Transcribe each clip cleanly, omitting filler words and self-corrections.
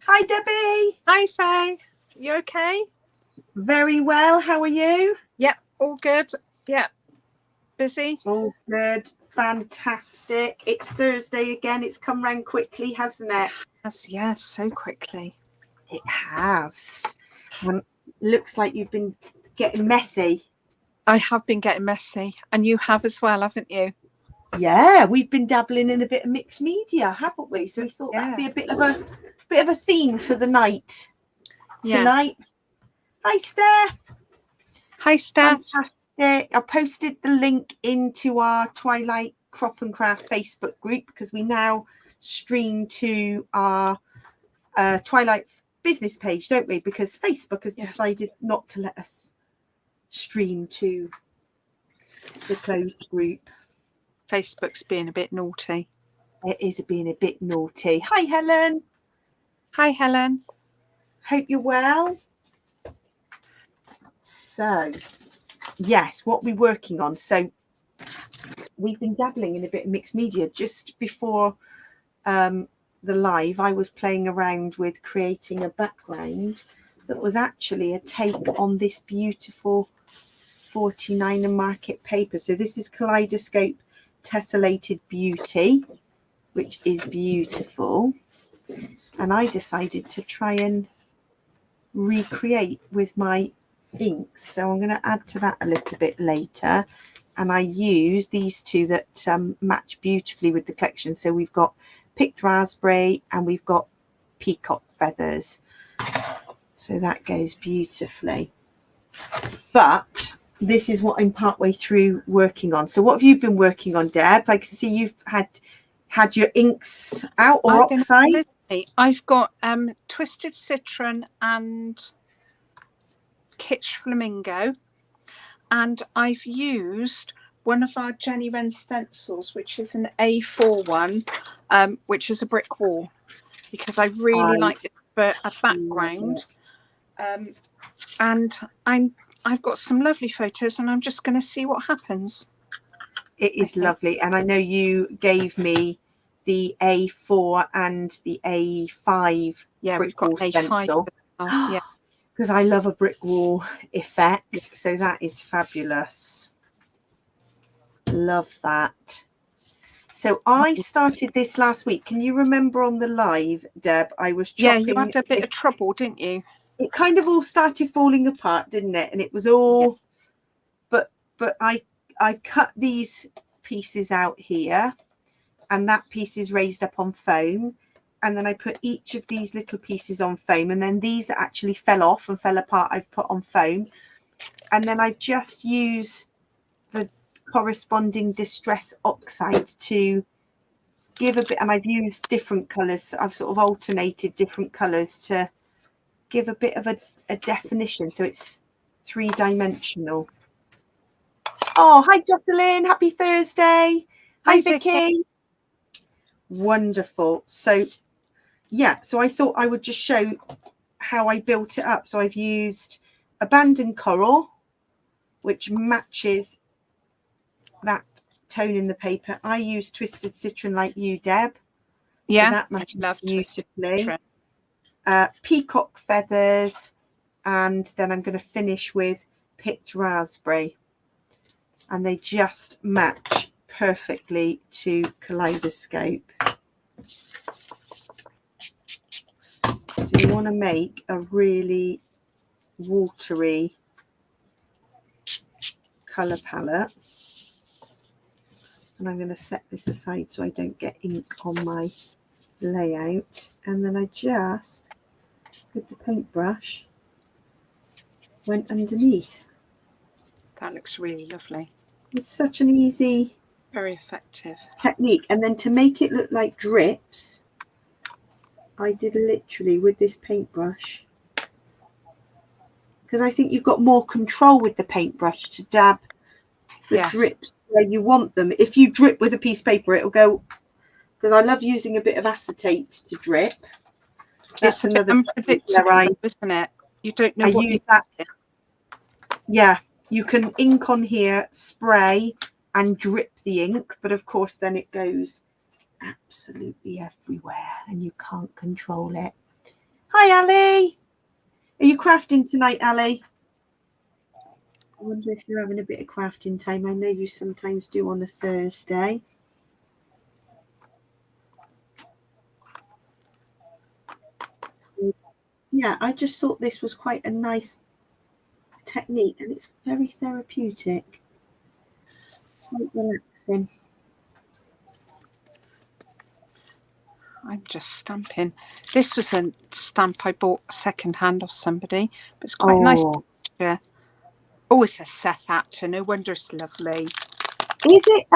Hi, Debbie. Hi, Faye. You okay? Very well. How are you? Yeah, all good. Yeah, busy. All good. Fantastic. It's Thursday again. It's come round quickly, hasn't it? Yes, so quickly. It has. Looks like you've been getting messy. I have been getting messy, and you have as well, haven't you? Yeah, we've been dabbling in a bit of mixed media, haven't we? So we thought that'd be a bit of a theme for the night tonight. Hi, Steph. Hi, Steph. Fantastic. I posted the link into our Twilight Crop and Craft Facebook group because we now stream to our Twilight business page, don't we? Because Facebook has decided not to let us stream to the closed group. Facebook's being a bit naughty. It is being a bit naughty. Hi, Helen. Hi, Helen. Hope you're well. So, yes, what we're working on. So, we've been dabbling in a bit of mixed media. Just before the live, I was playing around with creating a background that was actually a take on this beautiful 49er Market paper. So this is Kaleidoscope Tessellated Beauty, which is beautiful. And I decided to try and recreate with my inks. So I'm going to add to that a little bit later. And I use these two that match beautifully with the collection. So we've got picked raspberry and we've got peacock feathers. So that goes beautifully. But this is what I'm partway through working on. So what have you been working on, Deb? I can see you've had your inks out or oxides. I've got Twisted Citron and Kitsch Flamingo. And I've used one of our Jenny Wren stencils, which is an A4 one, which is a brick wall, because I really like it for a background. And I've got some lovely photos, and I'm just going to see what happens. It is lovely, and I know you gave me the A4 and the A5 brick wall stencil. Yeah. Because I love a brick wall effect. So that is fabulous. Love that. So I started this last week. Can you remember on the live, Deb? I was chopping. Yeah, you had a bit of trouble, didn't you? It kind of all started falling apart, didn't it? And it was all, but I cut these pieces out here, and that piece is raised up on foam. And then I put each of these little pieces on foam, and then these that actually fell off and fell apart I've put on foam. And then I just use the corresponding distress oxide to give a bit, and I've used different colours. I've sort of alternated different colours to give a bit of a definition, so it's three-dimensional. Oh, hi Jocelyn, happy Thursday. Hi Vicky. Wonderful. So yeah, so I thought I would just show how I built it up. So I've used abandoned coral, which matches that tone in the paper. I use Twisted Citron like you, Deb. Yeah, so that matches beautifully. Peacock feathers, and then I'm going to finish with picked raspberry. And they just match perfectly to Kaleidoscope. So you want to make a really watery colour palette. And I'm going to set this aside so I don't get ink on my layout. And then I just, with the paintbrush, went underneath. That looks really lovely. It's such an easy, very effective technique. And then to make it look like drips, I did literally with this paintbrush, because I think you've got more control with the paintbrush to dab the drips where you want them. If you drip with a piece of paper, it'll go, because I love using a bit of acetate to drip. That's another unpredictable, isn't it? You don't know what use that. Yeah, you can ink on here, spray and drip the ink, but of course then it goes absolutely everywhere and you can't control it. Hi, Ali. Are you crafting tonight, Ali? I wonder if you're having a bit of crafting time. I know you sometimes do on a Thursday. Yeah, I just thought this was quite a nice technique, and it's very therapeutic, quite relaxing. I'm just stamping. This was a stamp I bought second hand off somebody, but it's quite nice texture. Oh, it's a Seth Actor. No wonder it's lovely. Is it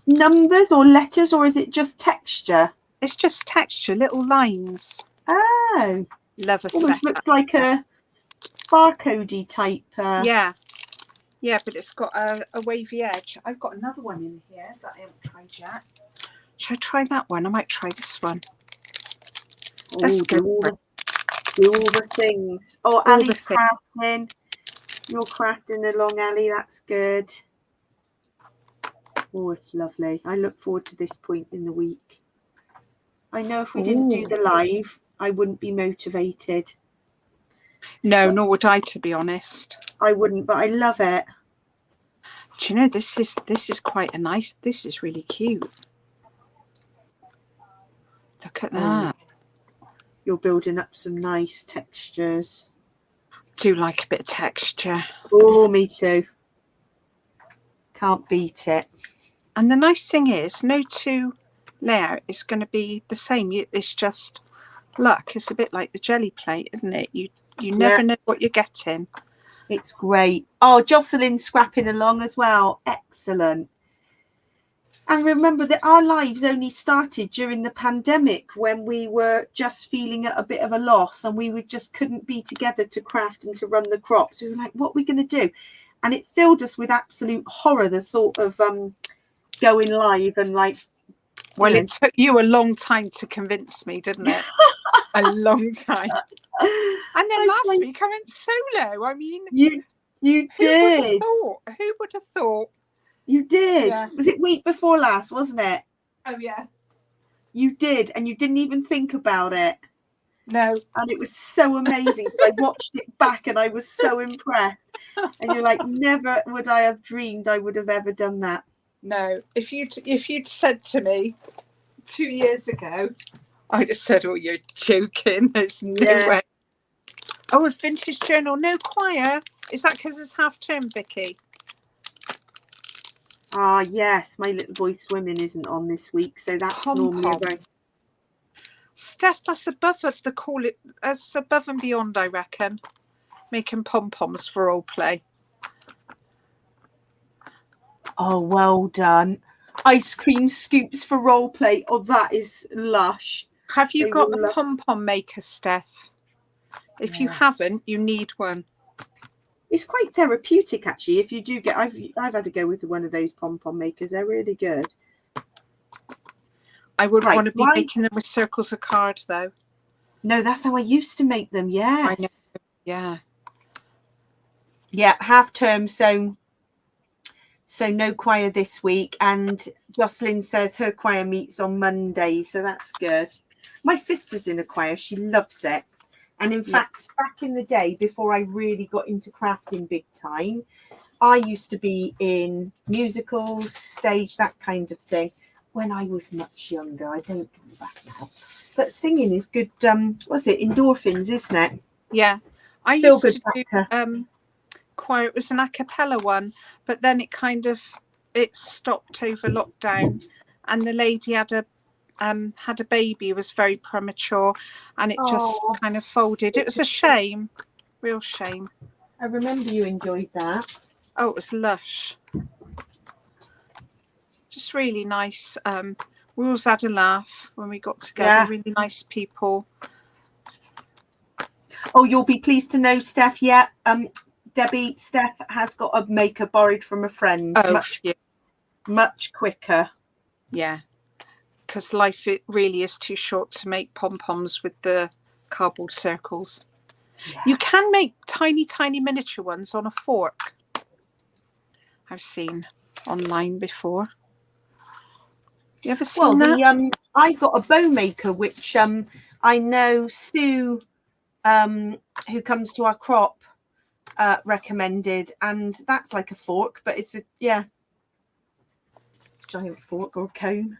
numbers or letters, or is it just texture? It's just texture, little lines. Oh, Love a almost Seth looks Actor. like a barcodey type. Yeah, but it's got a wavy edge. I've got another one in here that I haven't tried yet. Should I try that one? I might try this one. Let's go. Do all the things. Oh, Ali's crafting. You're crafting along, Ali. That's good. Oh, it's lovely. I look forward to this point in the week. I know if we didn't do the live, I wouldn't be motivated. No, nor would I, to be honest. I wouldn't, but I love it. Do you know, this is quite a nice, this is really cute. Look at that. You're building up some nice textures. Do like a bit of texture. Oh, me too. Can't beat it. And the nice thing is, no two layout is going to be the same. It's just luck. It's a bit like the jelly plate, isn't it? You never know what you're getting. It's great. Oh, Jocelyn's scrapping along as well. Excellent. And remember that our lives only started during the pandemic, when we were just feeling at a bit of a loss, and we just couldn't be together to craft and to run the crops. We were like, what are we going to do? And it filled us with absolute horror, the thought of going live and like. Well, it took you a long time to convince me, didn't it? A long time. And then last week I went solo. I mean, you did. Who would have thought? You did. Yeah. Was it week before last, wasn't it? Oh, yeah. You did, and you didn't even think about it. No. And it was so amazing. I watched it back and I was so impressed. And you're like, never would I have dreamed I would have ever done that. No. If you'd said to me 2 years ago, I'd have said, oh, you're joking. There's no way. Oh, a vintage journal. No choir. Is that because it's half term, Vicky? Ah, yes. My little boy swimming isn't on this week, so that's normally very. Steph, that's above that's above and beyond, I reckon. Making pom-poms for role play. Oh, well done. Ice cream scoops for role play. Oh, that is lush. Have you got a pom-pom maker, Steph? If you haven't, you need one. It's quite therapeutic, actually. If you do get, I've had to go with one of those pom-pom makers. They're really good. I wouldn't want to be making them with circles of cards, though. No, that's how I used to make them. Yes. I know. Yeah. Yeah, half term, so no choir this week. And Jocelyn says her choir meets on Monday, so that's good. My sister's in a choir. She loves it. And in fact, back in the day, before I really got into crafting big time, I used to be in musicals, stage, that kind of thing, when I was much younger. I don't do that now. But singing is good. What's it? Endorphins, isn't it? Yeah. I used to do choir. It was an a cappella one, but then it stopped over lockdown, and the lady had a baby, was very premature, and it just kind of folded. It was a shame, real shame. I remember you enjoyed that. Oh, it was lush, just really nice. We always had a laugh when we got together. Really nice people. Oh, you'll be pleased to know, Steph. Debbie, Steph has got a maker borrowed from a friend. Much quicker. Yeah. Because life, it really is too short to make pom-poms with the cardboard circles. Yeah. You can make tiny, tiny miniature ones on a fork. I've seen online before. You ever seen that? I've got a bow maker, which I know Sue, who comes to our crop, recommended, and that's like a fork, but it's a giant fork or comb.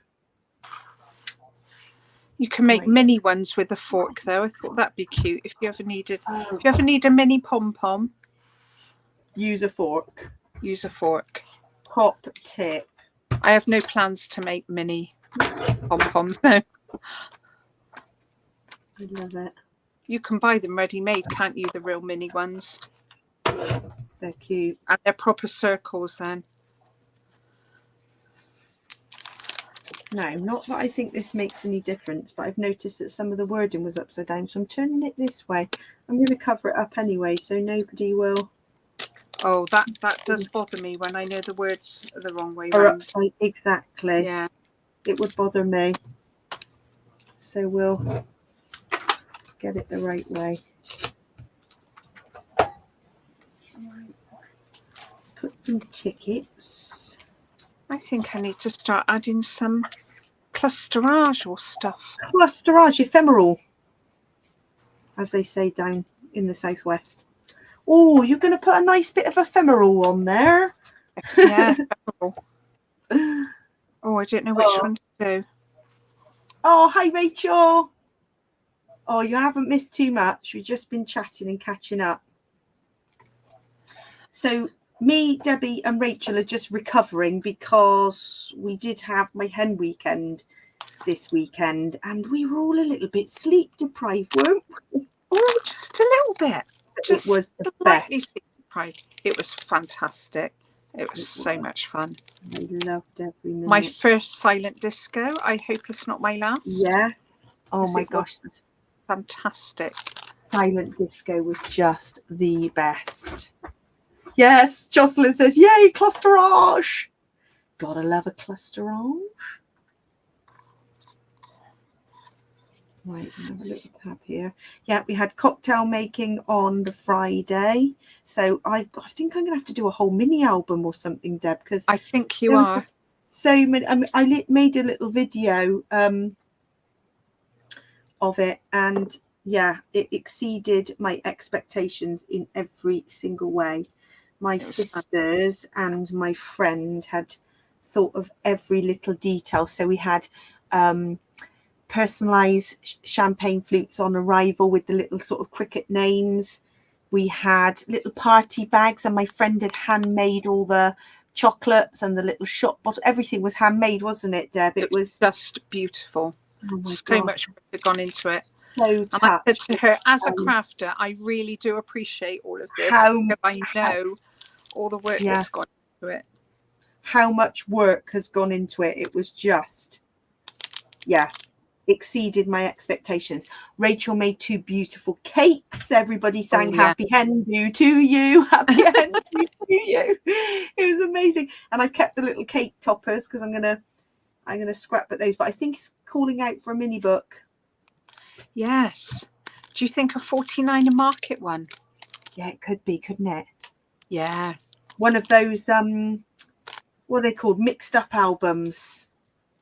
You can make mini ones with a fork, though. I thought that'd be cute if you ever needed. If you ever need a mini pom pom, use a fork. Use a fork. Top tip. I have no plans to make mini pom poms now. I love it. You can buy them ready made, can't you? The real mini ones. They're cute, and they're proper circles then. No, not that I think this makes any difference, but I've noticed that some of the wording was upside down, so I'm turning it this way. I'm going to cover it up anyway, so nobody will. Oh, that does bother me when I know the words are the wrong way Or round. upside, exactly. Yeah. It would bother me. So we'll get it the right way. Put some tickets. I think I need to start adding some clusterage or stuff. Clusterage, ephemeral, as they say down in the southwest. Oh, you're going to put a nice bit of ephemeral on there. Yeah, ephemeral. Oh, I don't know which one to do. Oh, hi, Rachel. Oh, you haven't missed too much. We've just been chatting and catching up. So me, Debbie and Rachel are just recovering because we did have my hen weekend this weekend and we were all a little bit sleep deprived, weren't we? Oh, just a little bit. Just it was the slightly best. sleep deprived. It was fantastic. It was so much fun. I loved every minute. My first silent disco. I hope it's not my last. Yes. Oh my gosh. Fantastic. Silent disco was just the best. Yes, Jocelyn says, yay, clusterage. Gotta love a clusterage. Right, have a little tab here. Yeah, we had cocktail making on the Friday. So I think I'm going to have to do a whole mini album or something, Deb, because I think you are. So many. I made a little video of it, and yeah, it exceeded my expectations in every single way. My sisters and my friend had thought of every little detail. So we had personalized champagne flutes on arrival with the little sort of cricket names. We had little party bags, and my friend had handmade all the chocolates and the little shot bottle. Everything was handmade, wasn't it, Deb? It was just beautiful. Oh my so gosh. much had gone into it. So touched. And I said to her, as a crafter, I really do appreciate all of this because I know all the work that's gone into it. How much work has gone into it. It was just, exceeded my expectations. Rachel made 2 beautiful cakes. Everybody sang Happy Hen Do to you. Happy Hen Do to you. It was amazing. And I've kept the little cake toppers because I'm gonna scrap at those. But I think it's calling out for a mini book. Yes. Do you think a 49 a market one? Yeah, it could be, couldn't it? Yeah. One of those what are they called? Mixed up albums.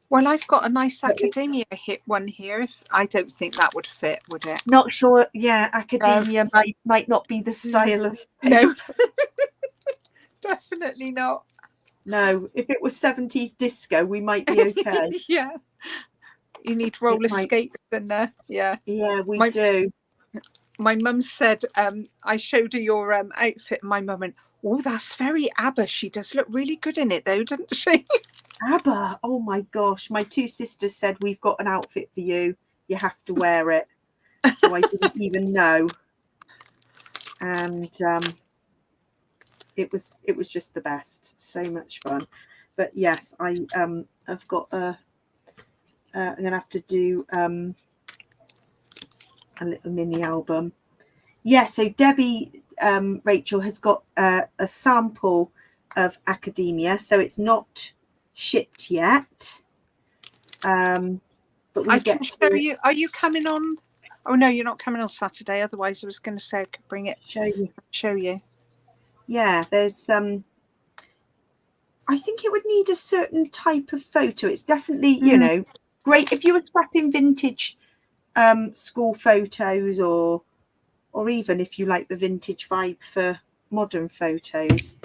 Well, I've got a nice Academia hit one here. I don't think that would fit, would it? Not sure. Yeah, Academia might not be the style of paper. No. Definitely not. No, if it was 70s disco, we might be okay. Yeah. You need roller skates and yeah. Yeah, we do. My mum said, I showed her your outfit, and my mum went, oh, that's very ABBA. She does look really good in it though, doesn't she? ABBA, oh my gosh. My 2 sisters said, we've got an outfit for you. You have to wear it. So I didn't even know. And it was just the best. So much fun. But yes, I've got I'm gonna have to do a little mini album. Yeah, so Debbie Rachel has got a sample of Academia, so it's not shipped yet. But I can show you. Are you coming on? Oh no, you're not coming on Saturday. Otherwise, I was going to say I could bring it. Show you. Show you. Yeah, there's I think it would need a certain type of photo. It's definitely, you know, great if you were scrapping vintage school photos, or even if you like the vintage vibe for modern photos.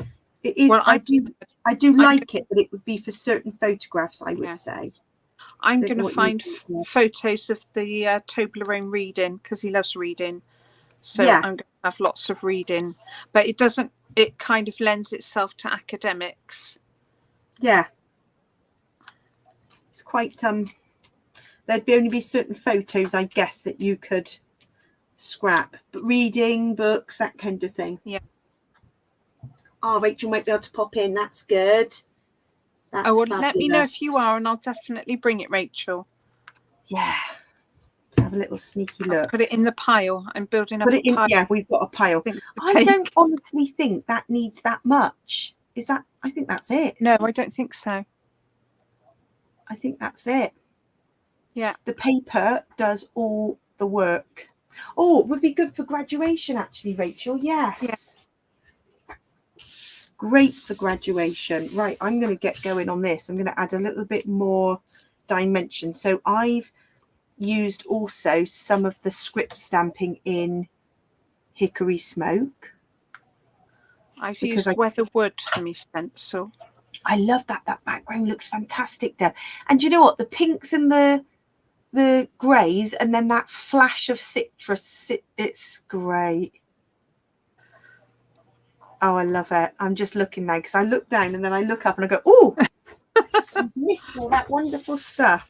It is, Well, I do like it, but it would be for certain photographs, I would say. I'm going to find photos of the Toblerone reading, because he loves reading. So Yeah. I'm going to have lots of reading, but it kind of lends itself to academics. Yeah. It's quite, there'd only be certain photos, I guess, that you could scrap. But reading, books, that kind of thing. Yeah. Oh, Rachel might be able to pop in. That's good. That's well, fabulous. let me know if you are, and I'll definitely bring it, Rachel. Yeah. Let's have a little sneaky look. I'll put it in the pile. I'm building up a pile. Yeah, we've got a pile. I don't honestly think that needs that much. Is that? I think that's it. No, I don't think so. I think that's it. Yeah. The paper does all the work. Oh, it would be good for graduation, actually, Rachel. Yes. Yeah. Great for graduation. Right, I'm going to get going on this. I'm going to add a little bit more dimension. So I've used also some of the script stamping in Hickory Smoke. I've used Weatherwood for my stencil. I love that. That background looks fantastic there. And you know what? The pinks and the greys, and then that flash of citrus. It's great. Oh, I love it. I'm just looking now, because I look down and then I look up and I go, oh, I've missed all that wonderful stuff.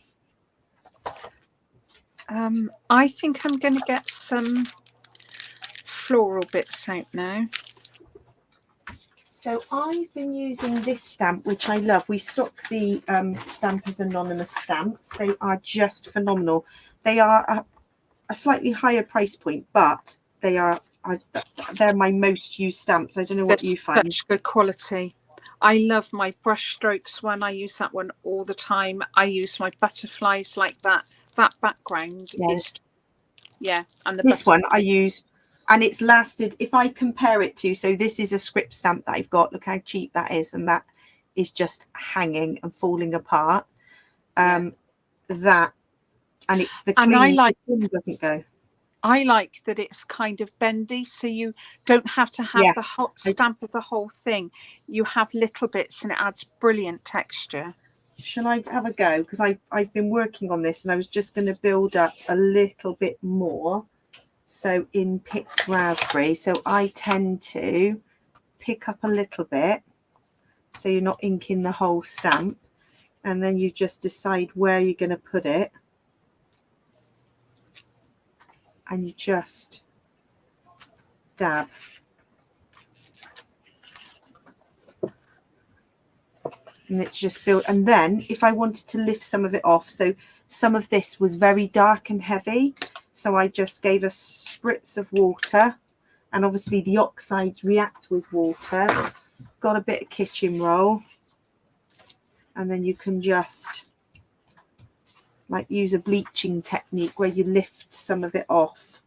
I think I'm going to get some floral bits out now. So I've been using this stamp, which I love. We stock the Stampers Anonymous stamps. They are just phenomenal. They are a slightly higher price point, but they're my most used stamps. I don't know what you find. Such good quality. I love my brush strokes one. I use that one all the time. I use my butterflies like that. That background is, and this one I use, and it's lasted, if I compare it to, so this is a script stamp that I've got. Look how cheap that is, and that is just hanging and falling apart. That, and the clean doesn't go. I like that it's kind of bendy, so you don't have to have the whole stamp of the whole thing. You have little bits, and it adds brilliant texture. Shall I have a go? Because I've been working on this, and I was just going to build up a little bit more. So in picked raspberry, so I tend to pick up a little bit, so you're not inking the whole stamp, and then you just decide where you're going to put it, and you just dab. And it's just filled. And then if I wanted to lift some of it off, so some of this was very dark and heavy, so I just gave a spritz of water, and obviously the oxides react with water. Got a bit of kitchen roll, and then you can just like use a bleaching technique where you lift some of it off.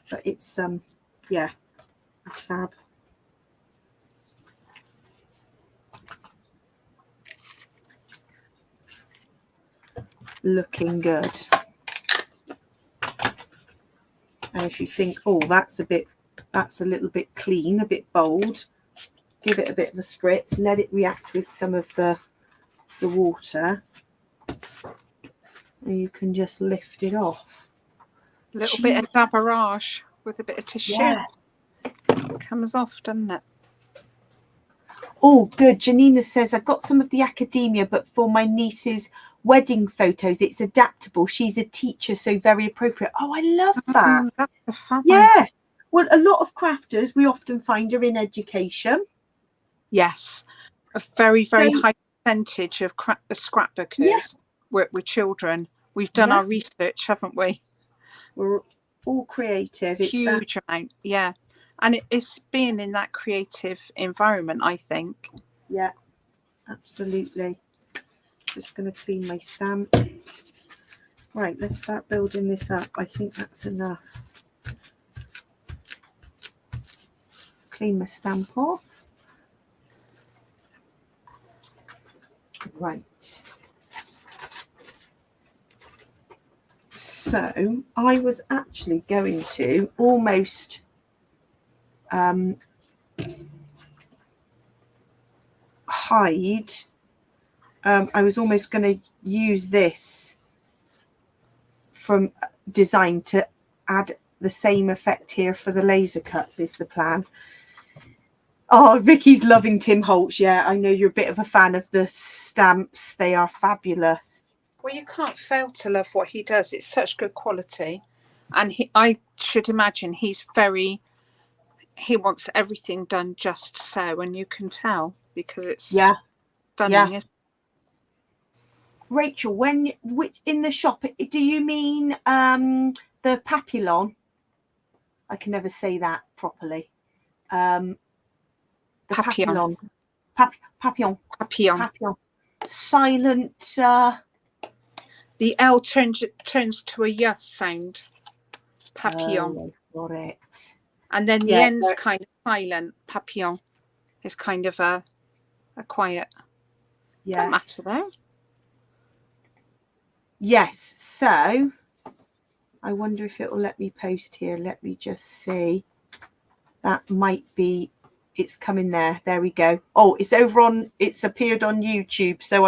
But it's yeah, it's fab. Looking good. And if you think, oh, that's a little bit clean, a bit bold, give it a bit of a spritz, let it react with some of the water, and you can just lift it off. A little bit of dabberage with a bit of tissue. Yes. It comes off, doesn't it? Oh, good. Janina says, I've got some of the academia, but for my niece's wedding photos, it's adaptable. She's a teacher, so very appropriate. Oh, I love that. Yeah. Well, a lot of crafters we often find are in education. Yes. A very, very high percentage of scrapbookers work with children. We've done our research, haven't we? We're all creative. It's huge amount. Yeah. And it's being in that creative environment, I think. Yeah, absolutely. Just going to clean my stamp. Right, let's start building this up. I think that's enough. Clean my stamp off. Right. So I was actually going to almost hide. I was almost going to use this from design to add the same effect here for the laser cuts is the plan. Oh, Vicky's loving Tim Holtz. Yeah, I know you're a bit of a fan of the stamps. They are fabulous. Well, you can't fail to love what he does. It's such good quality. And I should imagine he wants everything done just so, and you can tell because it's stunning. Yeah. Rachel, which in the shop, do you mean the papillon? I can never say that properly. The Papillon. Papillon. Silent. The L turns to a y sound. Papillon. Oh, got it. And then the end's kind of silent. Papillon is kind of a quiet. Yes. Don't matter though. Yes. So I wonder if it will let me post here. Let me just see. That might be. It's coming there. There we go. Oh, it's over on. It's appeared on YouTube. So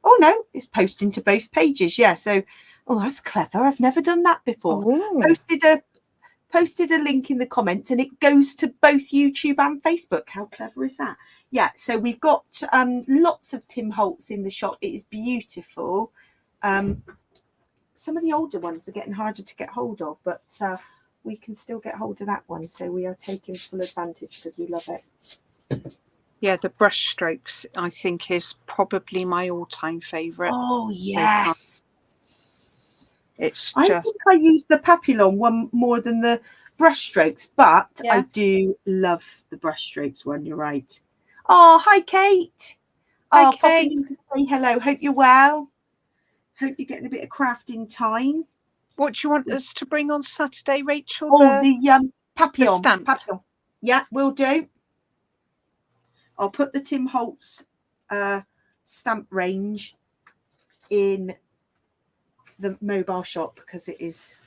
Oh no, it's posting to both pages. Yeah. So, oh, that's clever. I've never done that before. Oh. Posted a link in the comments and it goes to both YouTube and Facebook. How clever is that? Yeah, so we've got lots of Tim Holtz in the shop. It is beautiful. Some of the older ones are getting harder to get hold of, but we can still get hold of that one. So we are taking full advantage because we love it. Yeah, the brush strokes, I think, is probably my all-time favourite. Oh, yes. I think I use the papillon one more than the brush strokes, but yeah. I do love the brush strokes one. You're right. Oh, hi, Kate. Hi, Kate. Popping in to say hello. Hope you're well. Hope you're getting a bit of crafting time. What do you want us to bring on Saturday, Rachel? The papillon. The stamp. Papillon. Yeah, will do. I'll put the Tim Holtz stamp range in the mobile shop because it is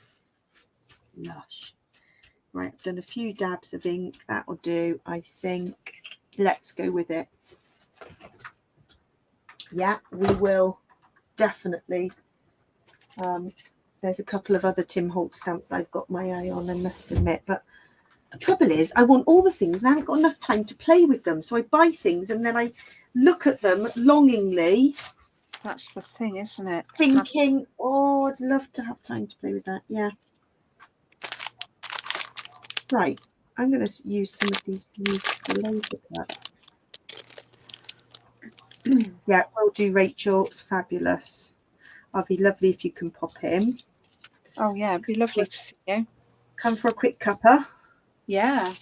lush. Right, I've done a few dabs of ink. That will do, I think. Let's go with it. Yeah, we will definitely. There's a couple of other Tim Holtz stamps I've got my eye on, I must admit. But the trouble is, I want all the things and I haven't got enough time to play with them. So I buy things and then I look at them longingly. That's the thing, isn't it? Thinking, oh, I'd love to have time to play with that. Yeah. Right. I'm going to use some of these beautiful laser cuts. Yeah, will do, Rachel. It's fabulous. I'll be lovely if you can pop in. Oh, yeah, it'd be lovely to see you. Come for a quick cuppa. Yeah,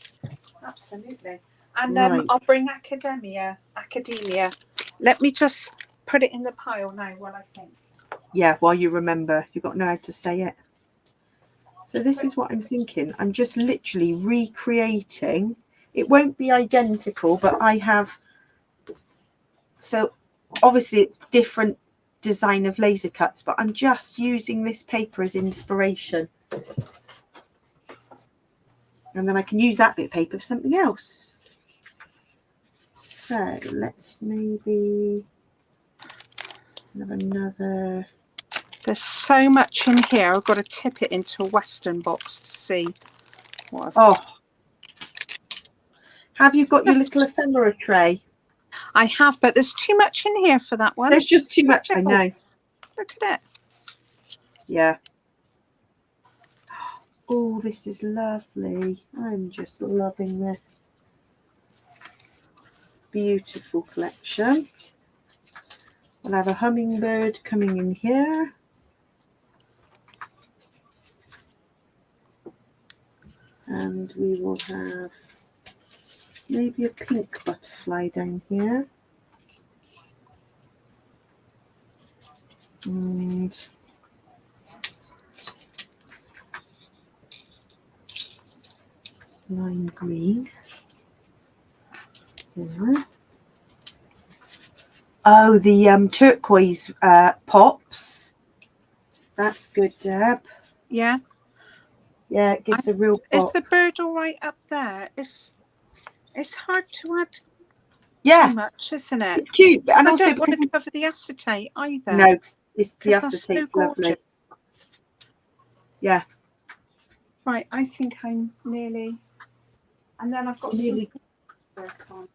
absolutely. And right. I'll bring Academia. Let me just put it in the pile now while I think. Yeah, while you remember. You've got to know how to say it. So this is what I'm thinking. I'm just literally recreating. It won't be identical, but I have. So obviously it's different design of laser cuts, but I'm just using this paper as inspiration. And then I can use that bit of paper for something else. So let's maybe have another. There's so much in here. I've got to tip it into a Western box to see what I've got. Have you got your little ephemera tray? I have, but there's too much in here for that one. There's just too much. I know. Look at it. Yeah. Oh, this is lovely. I'm just loving this. Beautiful collection. We'll have a hummingbird coming in here. And we will have maybe a pink butterfly down here. And lime green. There. Oh, the turquoise pops. That's good, Deb. Yeah. Yeah, it gives a real Is pop. the bird all right up there? It's hard to add Yeah, too much, isn't it? it's cute, and I also don't want because to cover the acetate either. no, it's the because that's so acetate's gorgeous. lovely. Yeah. Right, I think I'm nearly, and then I've got Nearly, some work on.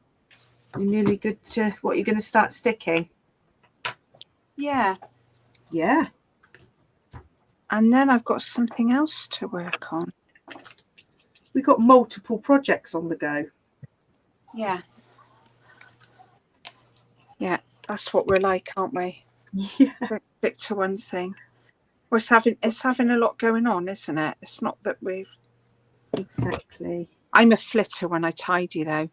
you're nearly good to what you're going to start sticking. Yeah. Yeah. And then I've got something else to work on. We've got multiple projects on the go. Yeah. Yeah, that's what we're like, aren't we? Yeah. Don't stick to one thing. Well, it's having a lot going on, isn't it? It's not that we've. Exactly. I'm a flitter when I tidy, though.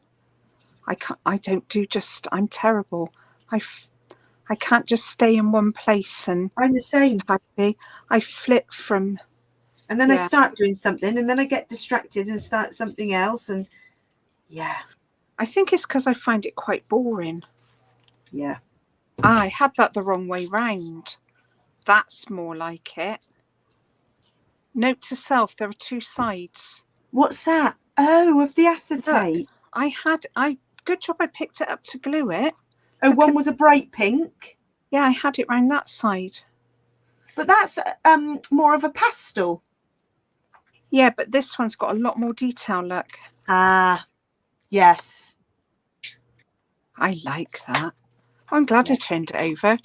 I don't do just. I'm terrible. I can't just stay in one place and I'm the same. tidy. I flit from. And then I start doing something, and then I get distracted and start something else, and yeah. I think it's because I find it quite boring. Yeah. I had that the wrong way round. That's more like it. Note to self: there are two sides. What's that? Oh, of the acetate. Look, good job I picked it up to glue it. Oh, one was a bright pink. Yeah, I had it round that side. But that's more of a pastel. Yeah, but this one's got a lot more detail, look. Ah, yes. I like that. I'm glad I turned it over.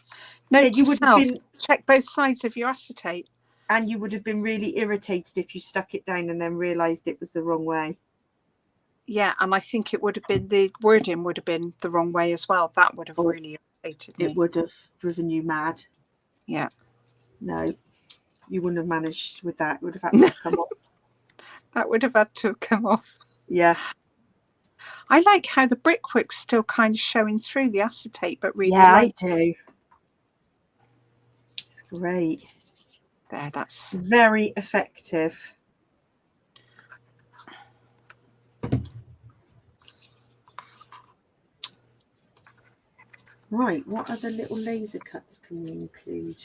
Note Yeah, you to would self, have been, check both sides of your acetate. and you would have been really irritated if you stuck it down and then realised it was the wrong way. Yeah, and I think it would have been, the wording would have been the wrong way as well. That would have really irritated me. It would have driven you mad. Yeah. No, you wouldn't have managed with that. It would have had to come off. That would have had to have come off. Yeah. I like how the brickwork's still kind of showing through the acetate, but really I do. It's great. There, that's very effective. Right, what other little laser cuts can we include?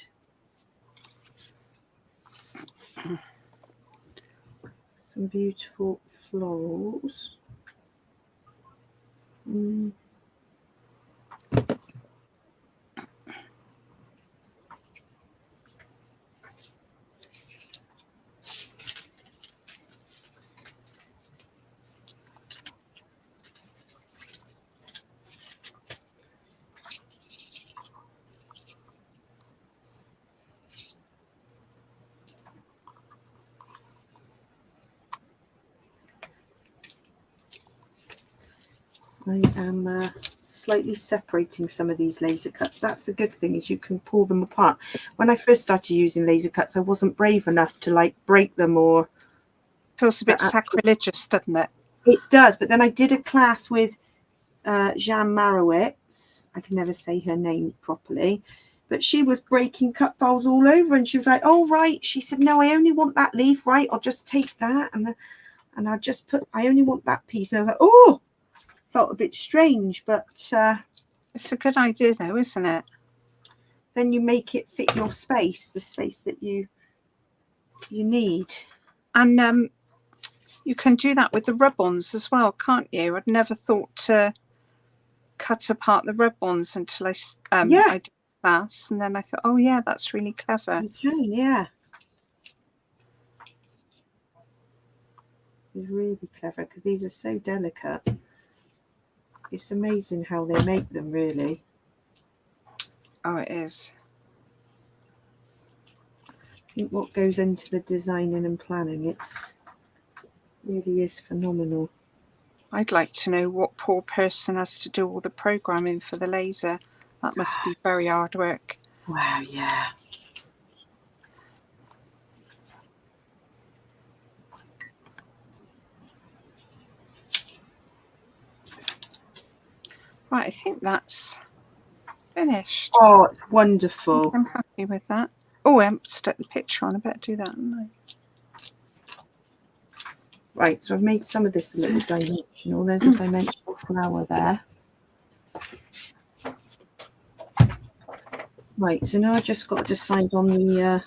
Some beautiful florals. I am slightly separating some of these laser cuts. That's the good thing, is you can pull them apart. When I first started using laser cuts, I wasn't brave enough to like break them, or feels a bit sacrilegious, doesn't it? It does, but then I did a class with Jean Marowitz. I can never say her name properly, but she was breaking Cutfiles all over, and she was like, "Oh right," she said, "No, I only want that leaf, right? I'll just take that, and I'll just put. I only want that piece." And I was like, "Oh." Felt a bit strange, but it's a good idea though, isn't it? Then you make it fit your space, the space that you need. And you can do that with the rub-ons as well, can't you? I'd never thought to cut apart the rub-ons until I did class, and then I thought, oh yeah, that's really clever. You can, yeah. It's really clever because these are so delicate. It's amazing how they make them, really. Oh, it is. I think what goes into the designing and planning, really is phenomenal. I'd like to know what poor person has to do all the programming for the laser. That must be very hard work. Wow, yeah. Right, I think that's finished. Oh, it's wonderful. I'm happy with that. Oh, I haven't stuck the picture on. I better do that, haven't I? Right, so I've made some of this a little dimensional. There's a dimensional flower there. Right, so now I just got to decide on the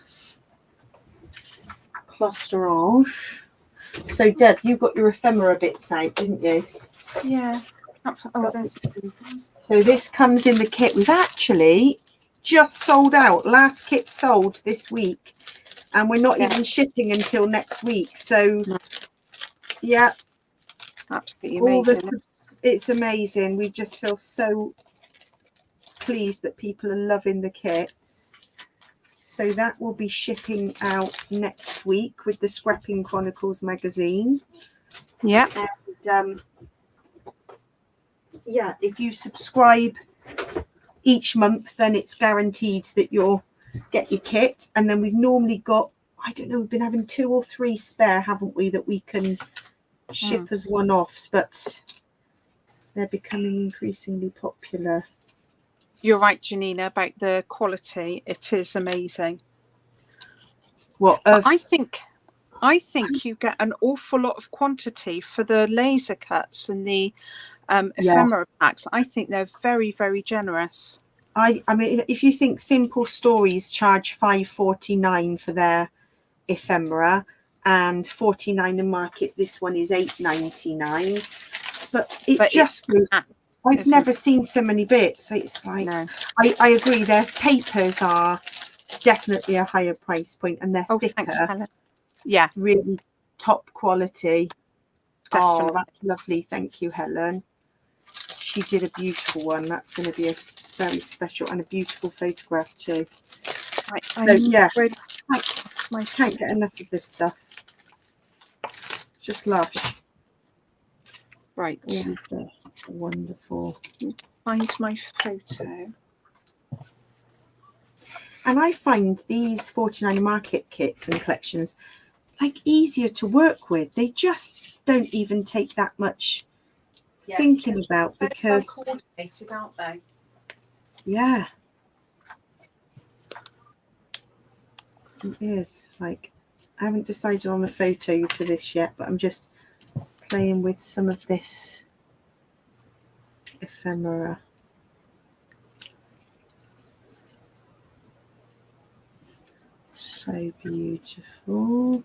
plasterage. So Deb, you got your ephemera bits out, didn't you? Yeah. Oh, there's. So this comes in the kit. We've actually just sold out. Last kit sold this week, and we're not even shipping until next week. So yeah, Absolutely amazing. It's amazing. We just feel so pleased that people are loving the kits. So that will be shipping out next week with the Scrapping Chronicles magazine. Yeah. And yeah, if you subscribe each month, then it's guaranteed that you'll get your kit. And then we've normally got, I don't know, we've been having 2 or 3 spare, haven't we, that we can ship as one-offs, but they're becoming increasingly popular. You're right, Janina, about the quality. It is amazing. What I think you get an awful lot of quantity for the laser cuts and the ephemera packs. I think they're very, very generous. I mean, if you think Simple Stories charge £5.49 for their ephemera and £49 in Market, this one is £8.99. But just I've never seen so many bits. It's like, no. I agree. Their papers are definitely a higher price point, and they're thicker. Thanks, Helen. Yeah, really top quality. Definitely. Oh, that's lovely. Thank you, Helen. She did a beautiful one. That's going to be a very special and a beautiful photograph too. Right, so yeah, I can't get enough of this stuff. It's just lush. Right. That's wonderful. Find my photo. And I find these 49 Market kits and collections like easier to work with. They just don't even take that much thinking about, because coordinated, aren't they? Yeah, it is. Like, I haven't decided on a photo for this yet, but I'm just playing with some of this ephemera. So beautiful.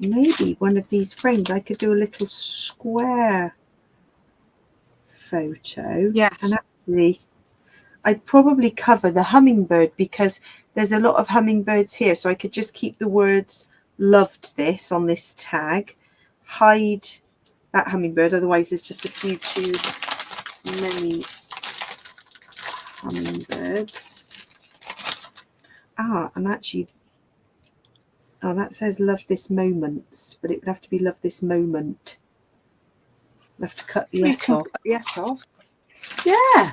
Maybe one of these frames I could do a little square photo. Yes. And actually, I'd probably cover the hummingbird, because there's a lot of hummingbirds here. So I could just keep the words "loved this" on this tag, hide that hummingbird. Otherwise, there's just a few too many hummingbirds. And actually, that says "love this moment," but it would have to be "love this moment." I'll have to cut the S off. Cut the S off. Yeah.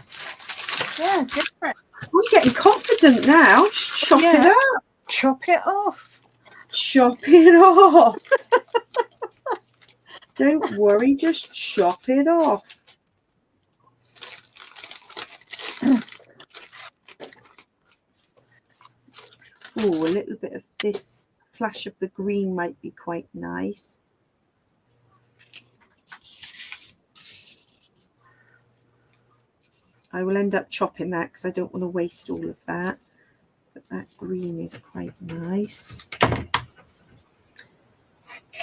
Yeah, different. I'm getting confident now. Just chop it up. Chop it off. Chop it off. Don't worry, just chop it off. Oh, a little bit of this flash of the green might be quite nice. I will end up chopping that because I don't want to waste all of that. But that green is quite nice.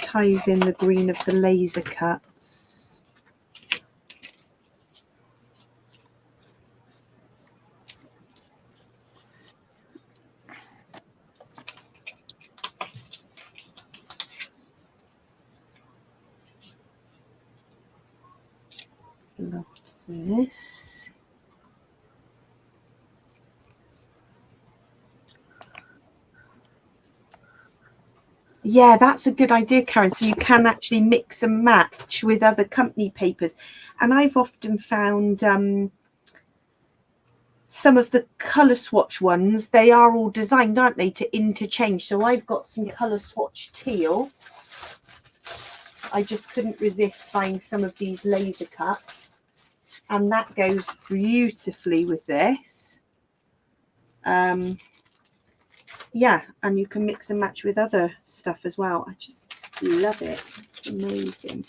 Ties in the green of the laser cuts. Loved this. Yeah, that's a good idea, Karen. So you can actually mix and match with other company papers. And I've often found some of the colour swatch ones, they are all designed, aren't they, to interchange. So I've got some colour swatch teal. I just couldn't resist buying some of these laser cuts. And that goes beautifully with this. Yeah, and you can mix and match with other stuff as well. I just love it. It's amazing.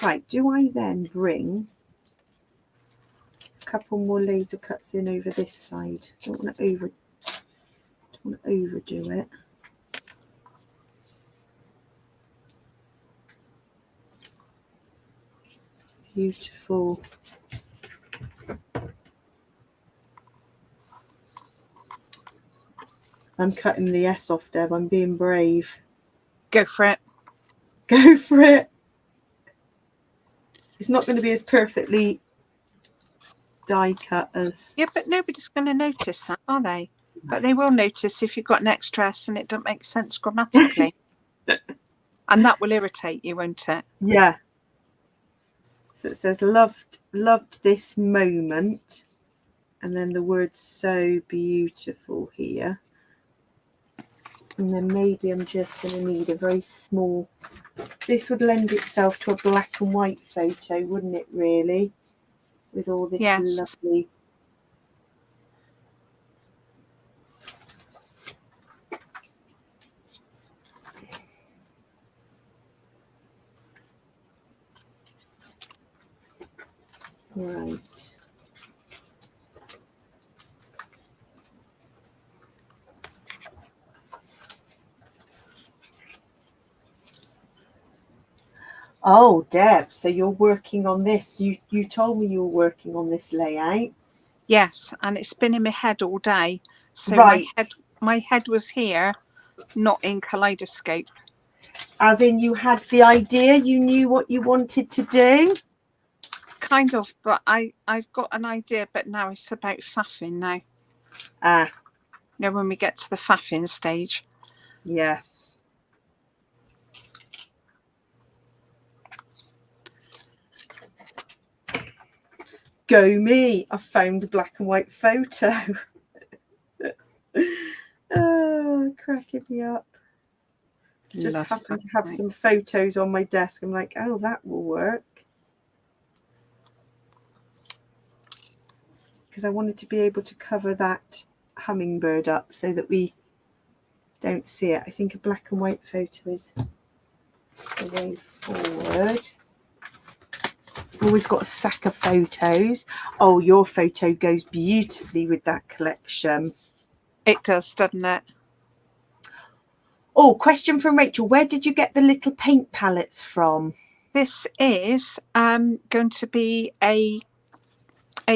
Right, do I then bring a couple more laser cuts in over this side? Don't want to overdo it. Beautiful. I'm cutting the S off, Deb. I'm being brave. Go for it. Go for it. It's not going to be as perfectly die cut as... Yeah, but nobody's going to notice that, are they? But they will notice if you've got an extra S and it doesn't make sense grammatically. And that will irritate you, won't it? Yeah. So it says, loved this moment. And then the word so beautiful here. And then maybe I'm just going to need a very small... This would lend itself to a black and white photo, wouldn't it, really? With all this lovely... Right. Oh, Deb, so you're working on this. You told me you were working on this layout. Yes, and it's been in my head all day. So right. my head was here, not in Kaleidoscope. As in you had the idea, you knew what you wanted to do? Kind of, but I've got an idea, but now it's about faffing now. Ah. You know, when we get to the faffing stage. Yes. Go me, I found a black and white photo. Oh, cracking me up. Just happened to have some photos on my desk. I'm like, oh, that will work. Because I wanted to be able to cover that hummingbird up so that we don't see it. I think a black and white photo is the way forward. Always got a stack of photos. Oh, your photo goes beautifully with that collection. It does, doesn't it? Oh, question from Rachel. Where did you get the little paint palettes from? This is going to be a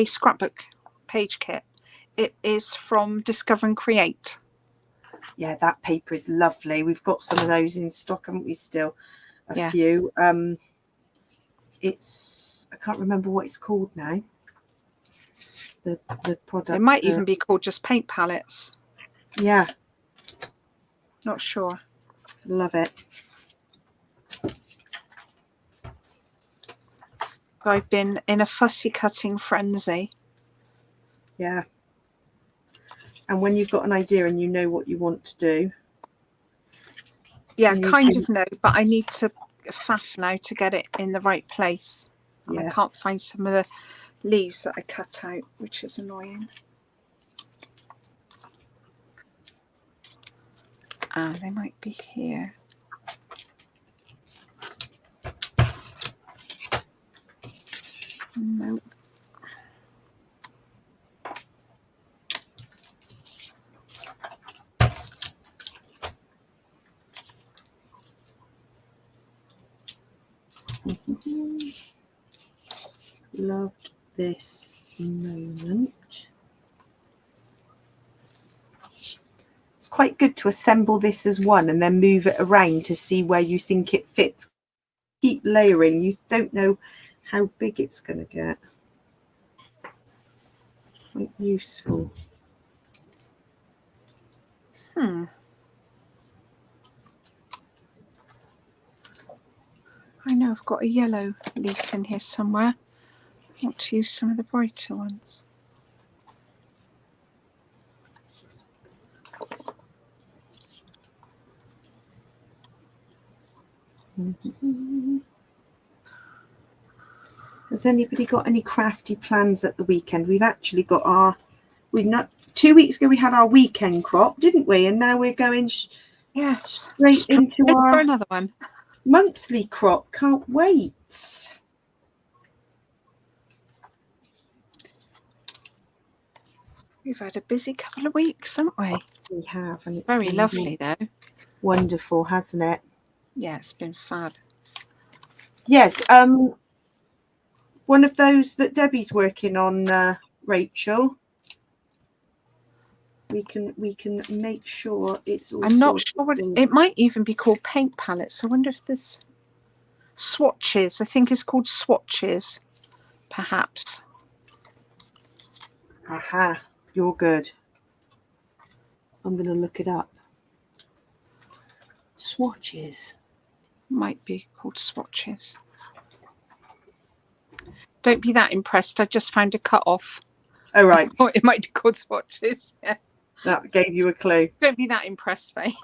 scrapbook page kit. It is from Discover and Create. Yeah, that paper is lovely. We've got some of those in stock, haven't we, still? A few. It's, I can't remember what it's called now. The product. It might even be called just paint palettes. Yeah. Not sure. Love it. I've been in a fussy cutting frenzy. Yeah. And when you've got an idea and you know what you want to do. Yeah, kind of know, but I need to faff now to get it in the right place. And I can't find some of the leaves that I cut out, which is annoying. Ah, they might be here. No. Loved this moment. It's quite good to assemble this as one and then move it around to see where you think it fits. Keep layering. You don't know how big it's going to get. Quite useful. I know I've got a yellow leaf in here somewhere. I want to use some of the brighter ones. Has anybody got any crafty plans at the weekend? We've actually got our, 2 weeks ago we had our weekend crop, didn't we? And now we're going straight into our another one. monthly crop. Can't wait. We've had a busy couple of weeks, haven't we? We have, and it's Very been lovely though. wonderful, hasn't it? Yeah, it's been fab. Yeah, one of those that Debbie's working on, Rachel. We can make sure it's all I'm not sorted. sure what it might even be called, paint palettes. I wonder if this swatches. I think it's called swatches, perhaps. Aha, you're good. I'm going to look it up. Swatches. Might be called swatches. Don't be that impressed. I just found a cut off. Oh, right. I thought it might be called swatches. Yeah. That gave you a clue. Don't be that impressed, Faye.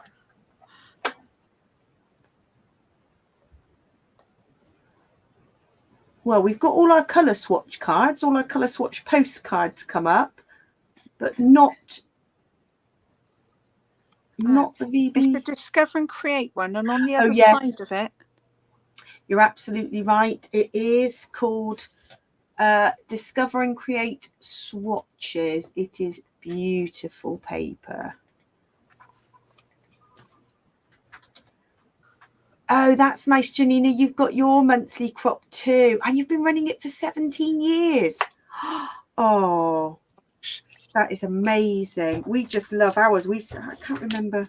Well, we've got all our colour swatch cards, all our colour swatch postcards come up, but not the VB. It's the Discover and Create one, and on the other yes. side of it. You're absolutely right. It is called Discover and Create Swatches. It is beautiful paper. Oh, that's nice, Janina. You've got your monthly crop too, and you've been running it for 17 years. Oh, that is amazing. We just love ours. I can't remember.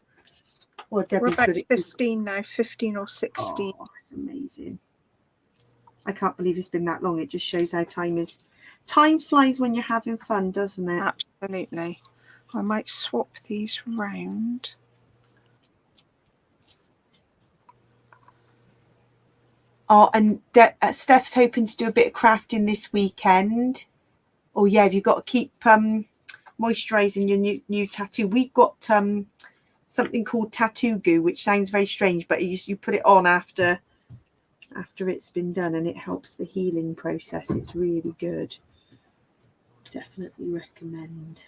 Well, Debbie's We're about good at 15 now, 15 or 16. Oh, it's amazing. I can't believe it's been that long. It just shows how time flies when you're having fun, doesn't it? Absolutely. I might swap these round. Oh, and Steph's hoping to do a bit of crafting this weekend. Oh yeah, have you got to keep moisturising your new tattoo? We've got something called tattoo goo, which sounds very strange, but you put it on after it's been done, and it helps the healing process. It's really good. Definitely recommend.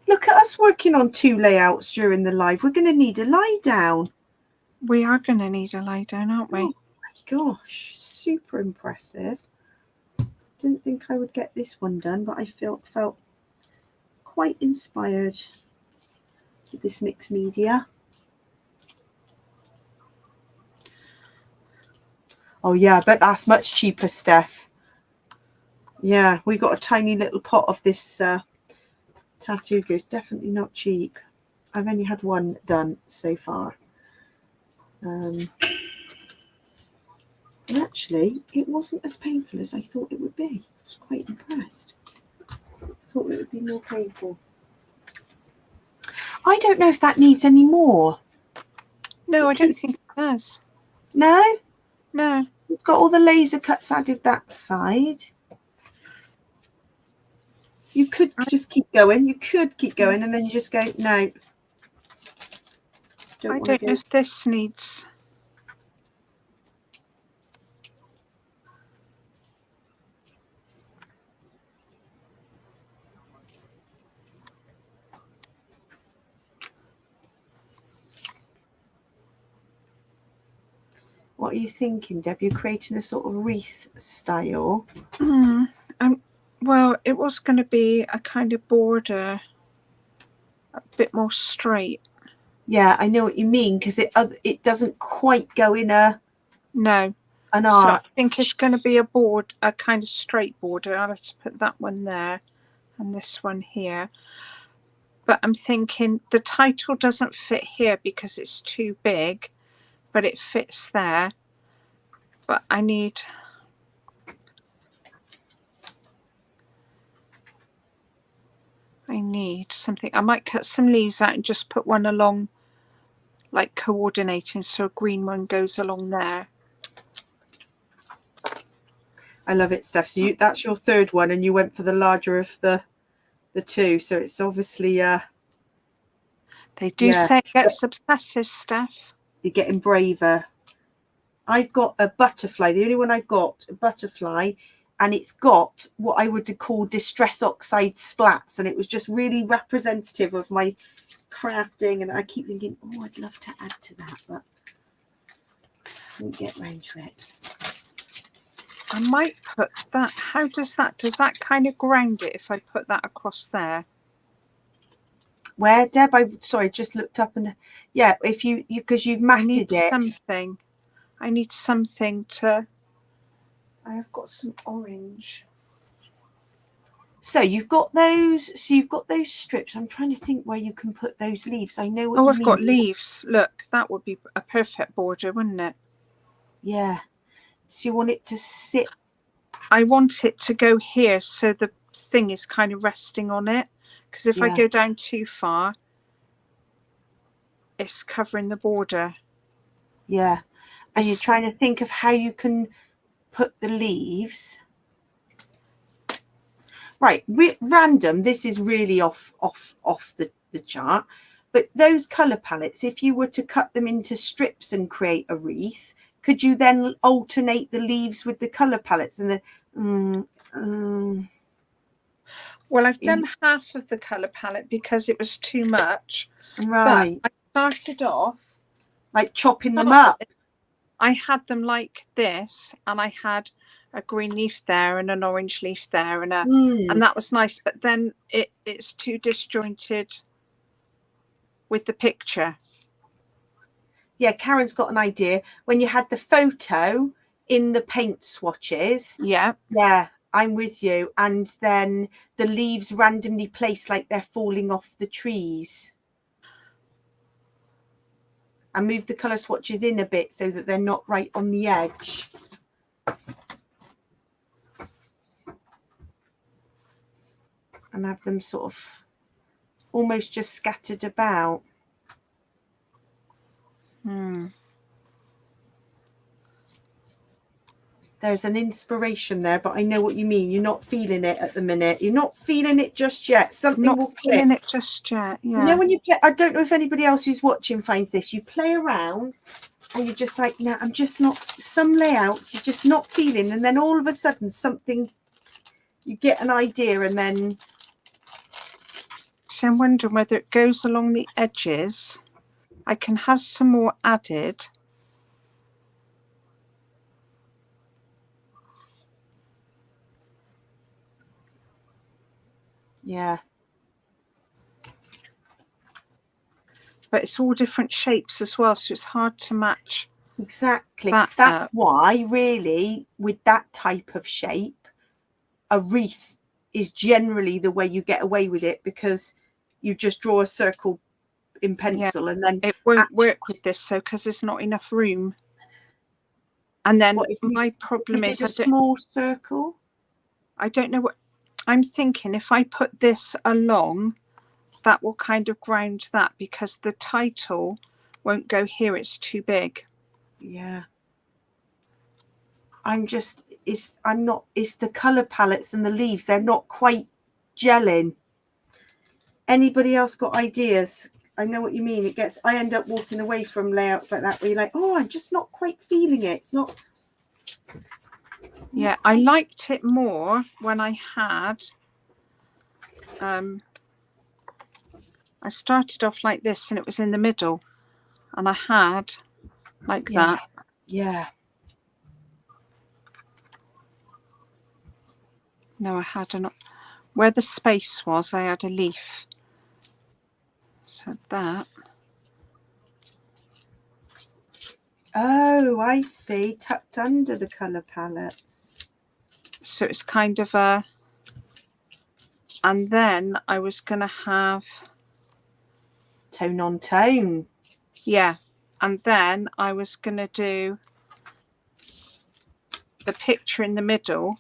Look at us working on 2 layouts during the live. We're going to need a lie down. We are going to need a lie down, aren't we? Oh my gosh, super impressive. Didn't think I would get this one done, but I felt quite inspired with this mixed media. Oh yeah, I bet that's much cheaper, Steph. Yeah, we got a tiny little pot of this tattoo glue. It's definitely not cheap. I've only had one done so far. And actually, it wasn't as painful as I thought it would be. I was quite impressed. I thought it would be more painful. I don't know if that needs any more. No, I don't think it does. No? No. It's got all the laser cuts added that side. You could just keep going. You could keep going, and then you just go, no. I don't know if this needs... What are you thinking, Deb? You're creating a sort of wreath style. Well, it was going to be a kind of border, a bit more straight. Yeah, I know what you mean, because it doesn't quite go in an arch. So I think it's going to be a kind of straight border. I'll have to put that one there and this one here. But I'm thinking the title doesn't fit here because it's too big, but it fits there. But I need... something. I might cut some leaves out and just put one along, like coordinating, so a green one goes along there. I love it, Steph. So that's your third one, and you went for the larger of the two. So it's obviously they do say it gets obsessive, Steph. You're getting braver. I've got a butterfly. The only one I've got, a butterfly, and it's got what I would call distress oxide splats, and it was just really representative of my crafting, and I keep thinking, oh, I'd love to add to that, but I won't get round to it. I might put that. How does that kind of ground it if I put that across there? Where, Deb? I sorry, just looked up and yeah, if you because you've matted it. I need something to. I have got some orange. So you've got those. So you've got those strips. I'm trying to think where you can put those leaves. I know what you mean. I've got leaves. Look, that would be a perfect border, wouldn't it? Yeah. So you want it to sit. I want it to go here, so the thing is kind of resting on it. Because if I go down too far, it's covering the border. Yeah. And you're trying to think of how you can put the leaves. Right, random. This is really off the chart. But those colour palettes, if you were to cut them into strips and create a wreath, could you then alternate the leaves with the colour palettes and the? Well, I've done half of the colour palette because it was too much. Right. But I started off like chopping them up. I had them like this, and I had a green leaf there and an orange leaf there, and and that was nice. But then it's too disjointed with the picture. Yeah, Karen's got an idea. When you had the photo in the paint swatches. Yeah. Yeah, I'm with you. And then the leaves randomly placed like they're falling off the trees. And move the colour swatches in a bit so that they're not right on the edge. And have them sort of almost just scattered about. There's an inspiration there, but I know what you mean. You're not feeling it at the minute. You're not feeling it just yet. Something will click. Feeling it just yet. Yeah. You know when you play, I don't know if anybody else who's watching finds this. You play around and you're just like, no, I'm just not. Some layouts you're just not feeling, and then all of a sudden something, you get an idea, and then. So I'm wondering whether it goes along the edges. I can have some more added. Yeah. But it's all different shapes as well, so it's hard to match. Exactly. That's why, really, with that type of shape, a wreath is generally the way you get away with it, because you just draw a circle in pencil, and then it won't work with this, so because there's not enough room. And then my problem is a small circle. I don't know what I'm thinking. If I put this along, that will kind of ground that, because the title won't go here. It's too big. Yeah. It's the colour palettes and the leaves. They're not quite gelling. Anybody else got ideas? I know what you mean. I end up walking away from layouts like that where you're like, oh, I'm just not quite feeling it. It's not. Yeah, I liked it more when I had, I started off like this and it was in the middle, and I had like that. Yeah. No, I had where the space was, I had a leaf. So that. Oh, I see. Tucked under the colour palettes. So it's kind of a, and then I was going to have tone on tone. Yeah. And then I was going to do the picture in the middle,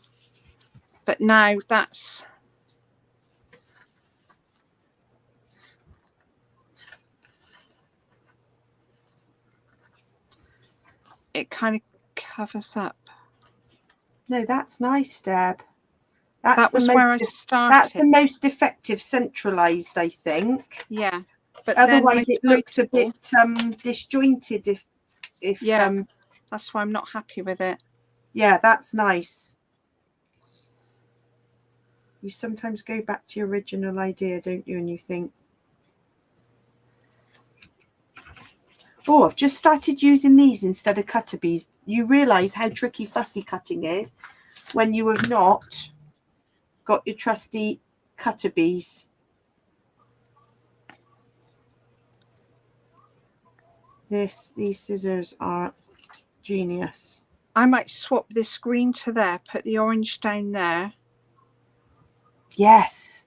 but now that's it kind of covers up. No, that's nice, Deb. That was where I started. That's the most effective centralised, I think. Yeah. But otherwise it looks a bit disjointed if that's why I'm not happy with it. Yeah, that's nice. You sometimes go back to your original idea, don't you, and you think, Oh, I've just started using these instead of cutter bees. You realise how tricky fussy cutting is when you have not got your trusty cutter bees. These scissors are genius. I might swap this green to there, put the orange down there. Yes.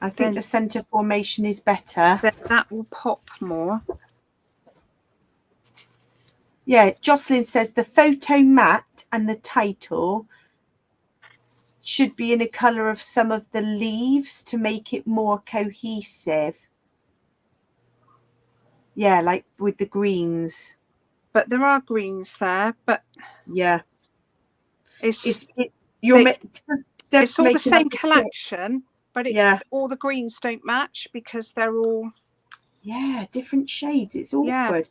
I think the centre formation is better. That will pop more. Yeah, Jocelyn says the photo mat and the title should be in a colour of some of the leaves to make it more cohesive. Yeah, like with the greens. But there are greens there, but yeah, it's all the same collection, but all the greens don't match because they're all different shades. It's awkward.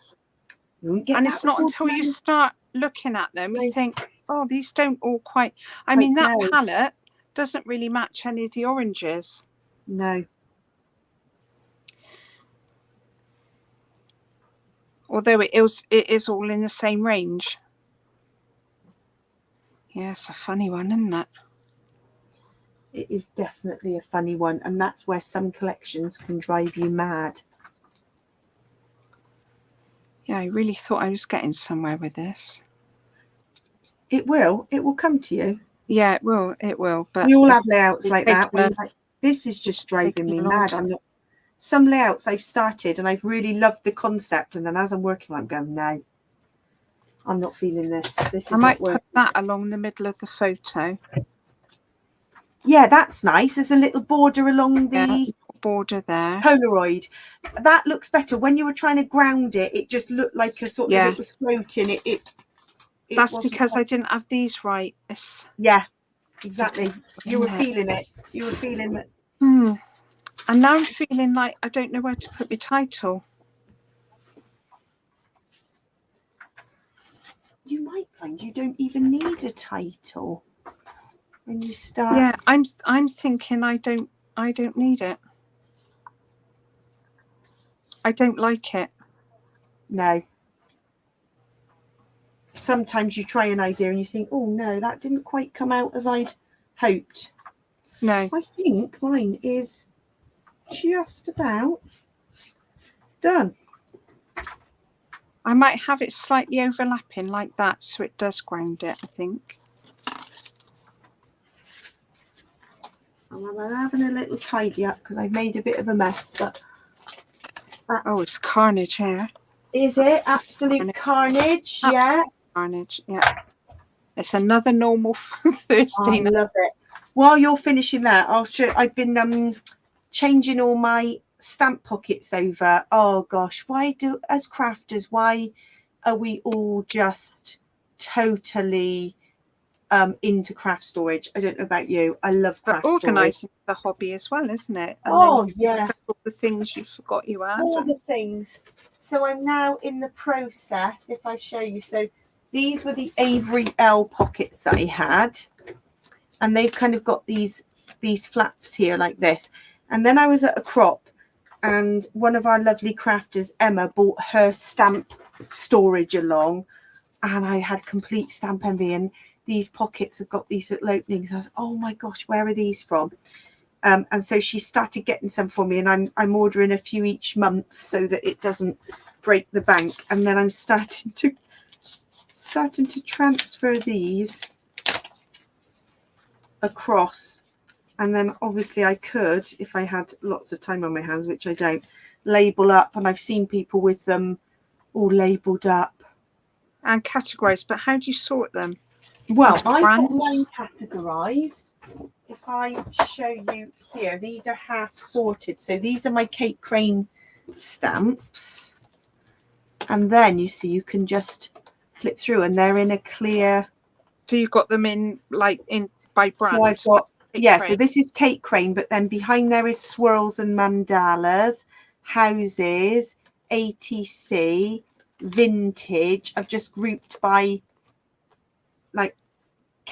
You won't get and that it's not until you start looking at them you think, oh, these don't all quite. I mean, that palette doesn't really match any of the oranges. No. Although it is all in the same range. Yeah, it's a funny one, isn't it? It is definitely a funny one, and that's where some collections can drive you mad. Yeah, I really thought I was getting somewhere with this. It will come to you. Yeah, it will. But we all have layouts like that. This is just driving me mad. Some layouts I've started and I've really loved the concept, and then as I'm working, I'm going, no, I'm not feeling this. This is I might not working. put that along the middle of the photo. Yeah, that's nice. There's a little border along the border there. Polaroid. That looks better. When you were trying to ground it, it just looked like a sort of, it was floating. That's because I didn't have these right. Yeah, exactly. You were feeling it. You were feeling that. And now I'm feeling like I don't know where to put my title. You might find you don't even need a title when you start. Yeah, I'm thinking I don't need it. I don't like it. No. Sometimes you try an idea and you think, oh no, that didn't quite come out as I'd hoped. No. I think mine is just about done. I might have it slightly overlapping like that so it does ground it, I think. I'm having a little tidy up because I've made a bit of a mess, but oh, it's carnage here. Is it? Absolute carnage. Yeah. Carnage, yeah. It's another normal Thursday night. I love it. While you're finishing that, I'll show. I've been changing all my stamp pockets over. Oh gosh, as crafters, why are we all just totally into craft storage? I don't know about you. I love craft storage. Organising the hobby as well, isn't it? And oh then yeah, all the things you forgot you had. All the things. So I'm now in the process. If I show you, so these were the Avery L pockets that I had, and they've kind of got these flaps here like this. And then I was at a crop, and one of our lovely crafters, Emma, bought her stamp storage along, and I had complete stamp envy. And these pockets have got these little openings. I was, oh my gosh, where are these from? And so she started getting some for me, and I'm ordering a few each month so that it doesn't break the bank. And then I'm starting to transfer these across. And then obviously I could, if I had lots of time on my hands, which I don't, label up. And I've seen people with them all labelled up and categorised. But how do you sort them? Well, I've got mine categorised. If I show you here, these are half sorted. So these are my Kate Crane stamps. And then you see you can just flip through, and they're in a clear. So you've got them in by brand. So I've got so this is Kate Crane, but then behind there is swirls and mandalas, houses, ATC, vintage. I've just grouped by like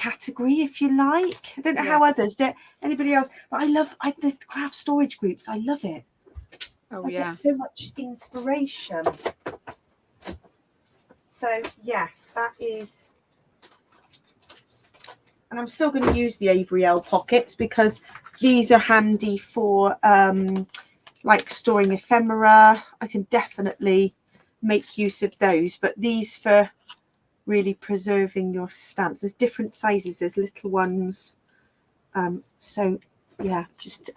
category, if you like. I don't know how others do. Anybody else? But I love the craft storage groups. I love it. Oh, I yeah. get so much inspiration. So yes, that is. And I'm still going to use the Avery L pockets because these are handy for like storing ephemera. I can definitely make use of those, but these for really preserving your stamps. There's different sizes. There's little ones. So yeah, just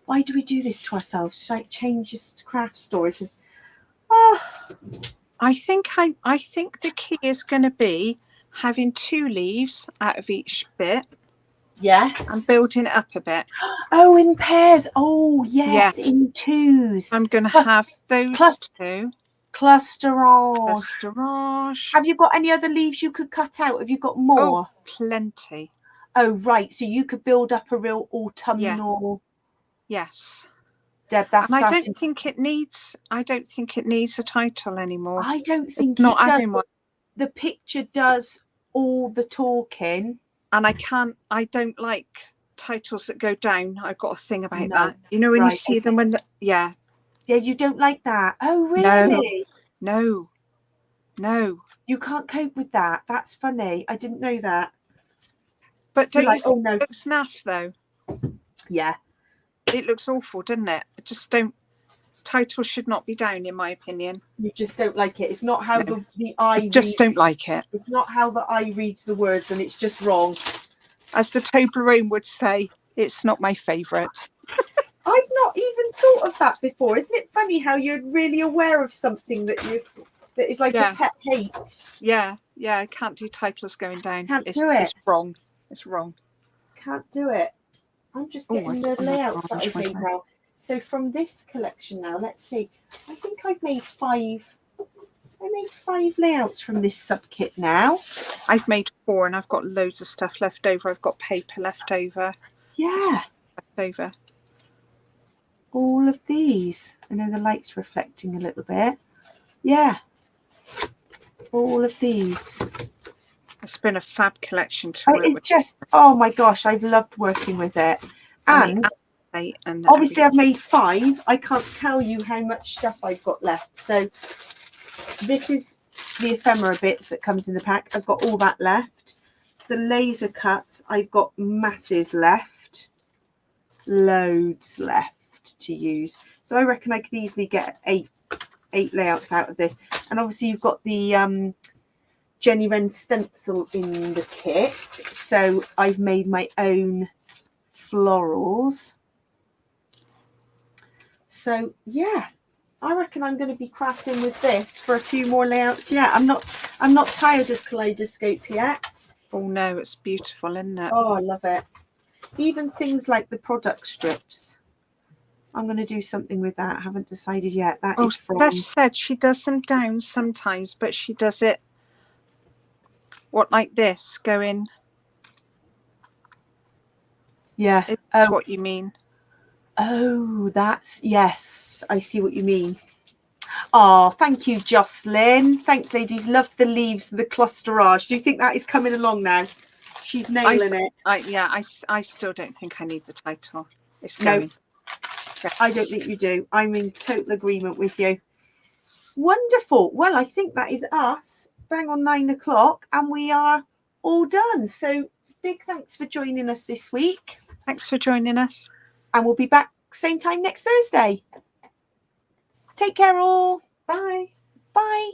why do we do this to ourselves? Should I change this craft storage? I think the key is going to be having 2 leaves out of each bit. Yes. And building it up a bit. Oh, in pairs. Oh, yes, in 2s. I'm going to have those 2. Clusterage. Have you got any other leaves you could cut out? Have you got more? Oh, plenty. Oh, right. So you could build up a real autumnal. Yeah. Yes. Deb, that's and I don't think it needs a title anymore. I don't think it's not having one. The picture does all the talking. And I don't like titles that go down. I've got a thing about that. You know, when you see them when yeah, you don't like that. Oh, really? No. You can't cope with that. That's funny. I didn't know that. But don't you think it looks naff though? Yeah. It looks awful, doesn't it? I just don't. Titles should not be down, in my opinion. You just don't like it. It's not how the eye. Don't like it. It's not how the eye reads the words, and it's just wrong. As the Toblerone would say, it's not my favourite. I've not even thought of that before. Isn't it funny how you're really aware of something that is like a pet hate? Yeah. I can't do titles going down. It's wrong. It's wrong. Can't do it. I'm just getting the layouts that I've made now. So from this collection now, let's see. I think I've made 5. I made 5 layouts from this sub kit now. I've made 4 and I've got loads of stuff left over. I've got paper left over. Yeah. Left over. All of these. I know the light's reflecting a little bit. Yeah. All of these. It's been a fab collection to work with. Just, oh my gosh, I've loved working with it. And obviously I've made 5. I can't tell you how much stuff I've got left. So this is the ephemera bits that comes in the pack. I've got all that left. The laser cuts, I've got masses left. Loads left to use. So I reckon I could easily get 8 layouts out of this. And obviously you've got the Jenny Wren stencil in the kit. So I've made my own florals. So yeah, I reckon I'm going to be crafting with this for a few more layouts. Yeah, I'm not tired of Kaleidoscope yet. Oh no, it's beautiful, isn't it? Oh, I love it. Even things like the product strips. I'm going to do something with that. I haven't decided yet. That is from. Steph said she does them down sometimes, but she does it like this, going. Yeah, that's what you mean. Oh, yes, I see what you mean. Oh, thank you, Jocelyn. Thanks, ladies. Love the leaves, the clusterage. Do you think that is coming along now? She's nailing it. I still don't think I need the title. It's going. No, I don't think you do. I'm in total agreement with you. Wonderful. Well, I think that is us. Bang on 9 o'clock, and we are all done. So big thanks for joining us this week. Thanks for joining us. And we'll be back same time next Thursday. Take care all. Bye. Bye.